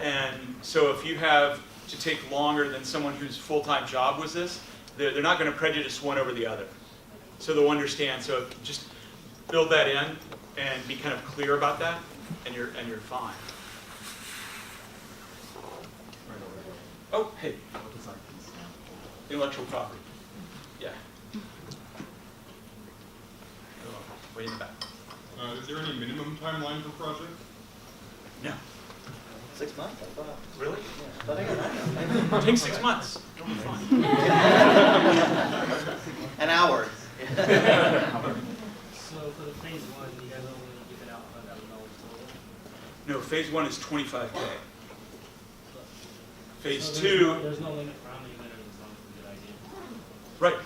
And so if you have to take longer than someone whose full-time job was this, they're not going to prejudice one over the other. So they'll understand. So just build that in and be kind of clear about that, and you're fine. Oh, hey. Intellectual property. Yeah. Way in the back. Is there any minimum timeline for project? No. 6 months, I thought. Really? Yeah, but I got that. Take 6 months. It'll be fun. An hour. So for the phase one, you guys only give it out $100,000 total? No, phase 1 is 25K. Phase So 2. There's no limit for how many winners as long as it's a good idea. Right.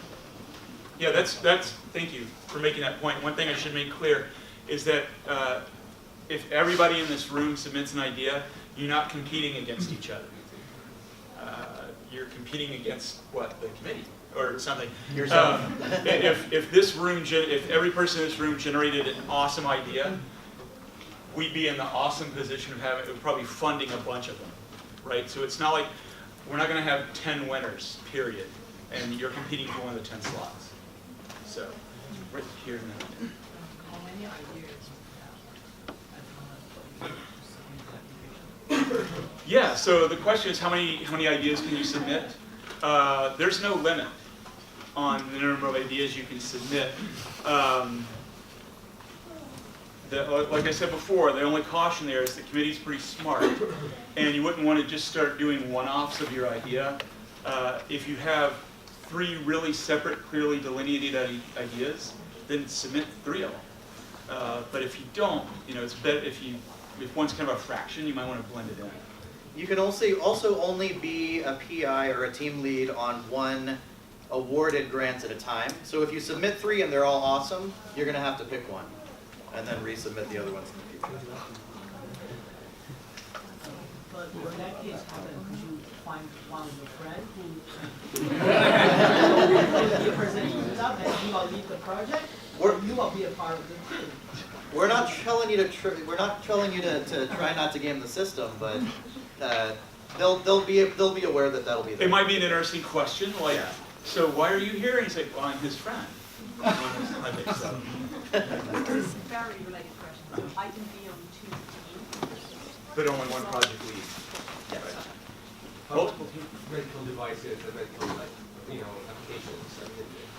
Yeah, that's. Thank you for making that point. One thing I should make clear is that if everybody in this room submits an idea, you're not competing against each other. You're competing against what, the committee or something. If this room, if every person in this room generated an awesome idea, we'd be in the awesome position of probably funding a bunch of them, right? So it's not like we're not going to have 10 winners, period, and you're competing for one of the 10 slots. So right here now. How many ideas Yeah, so the question is how many ideas can you submit? There's no limit on the number of ideas you can submit. Like I said before, the only caution there is the committee's pretty smart, and you wouldn't want to just start doing one-offs of your idea. If you have 3 really separate, clearly delineated ideas, then submit 3 of them. But if you don't, it's better if one's kind of a fraction, you might want to blend it in. You can also only be a PI or a team lead on 1 awarded grant at a time. So if you submit 3 and they're all awesome, you're going to have to pick one and then resubmit the other ones in the future. But when that case happens, you find one of your friends who you present you up and he will lead the project, or you will be a part of the team. We're not telling you to try not to game the system, but they'll be aware that that'll be there. It might be an interesting question, like, Yeah. So why are you here? And you say, well, I'm his friend. I think so. This is a very related question. So I can be on 2 teams. But only one project lead. Yes. Multiple medical devices and medical, applications. I mean, you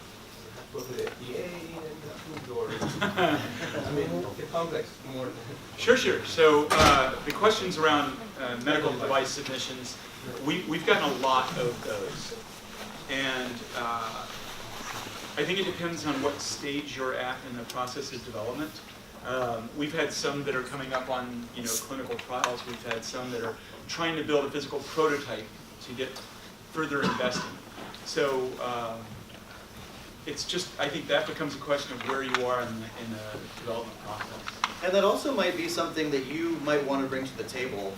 have to go to the FDA and approved or, I mean, it's complex more. Sure. So the questions around medical device submissions, we've gotten a lot of those. And I think it depends on what stage you're at in the process of development. We've had some that are coming up on clinical trials. We've had some that are trying to build a physical prototype to get further investing. So it's just, I think that becomes a question of where you are in the development process. And that also might be something that you might want to bring to the table,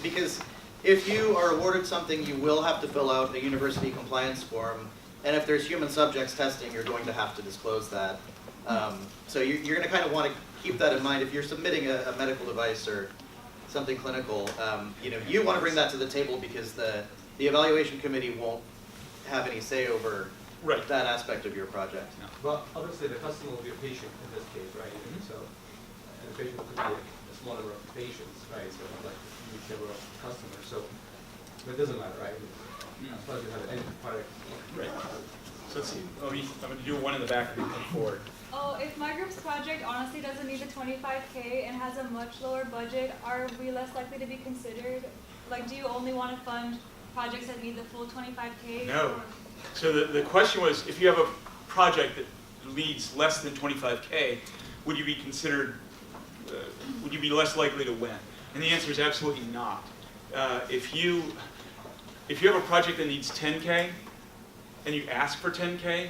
because if you are awarded something, you will have to fill out a university compliance form, and if there's human subjects testing, you're going to have to disclose that. So you're going to kind of want to keep that in mind if you're submitting a medical device or something clinical. You want to bring that to the table because the evaluation committee won't have any say over that aspect of your project. No. But obviously the customer will be a patient in this case, right? So, and the patient could be a small number of patients, right? So like whichever customer. So, but it doesn't matter, right? As far as you have any product. Right. So let's see. I'm going to do one in the back and come forward. Oh, if my group's project honestly doesn't need the 25K and has a much lower budget, are we less likely to be considered? Like, do you only want to fund projects that need the full 25K? No. Or? So the question was, if you have a project that leads less than 25K, would you be considered, would you be less likely to win? And the answer is absolutely not. If you have a project that needs 10K and you ask for 10K,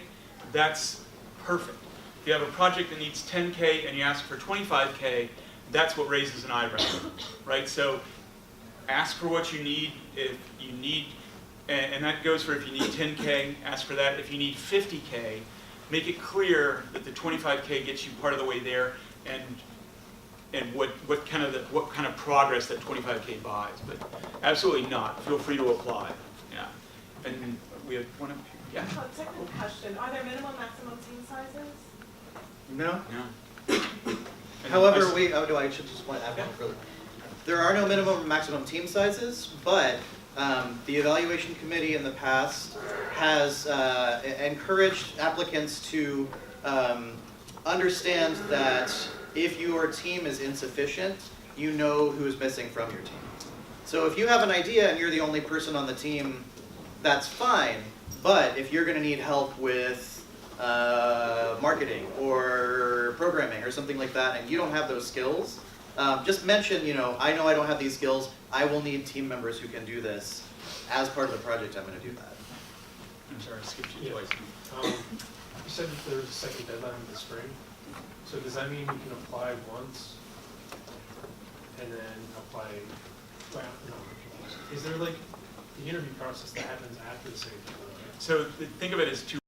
that's perfect. If you have a project that needs 10K and you ask for 25K, that's what raises an eyebrow, right? So ask for what you need. If you need, and that goes for if you need 10K, ask for that. If you need 50K, make it clear that the 25K gets you part of the way there, and and what kind of progress that 25K buys, but absolutely not. Feel free to apply. Yeah, and we have one up here. Yeah. Technical question, are there minimum, maximum team sizes? No? No. And However, I I should just point out one further. There are no minimum or maximum team sizes, but the evaluation committee in the past has encouraged applicants to understand that if your team is insufficient, you know who is missing from your team. So if you have an idea and you're the only person on the team, that's fine. But if you're going to need help with marketing or programming or something like that, and you don't have those skills, just mention, I know I don't have these skills. I will need team members who can do this. As part of the project, I'm going to do that. I'm sorry, I skipped you Yeah. twice. You said that there's a second deadline in the spring, so does that mean we can apply once and then apply, well, no, I'm confused. Is there like the interview process that happens after the second deadline? So think of it as two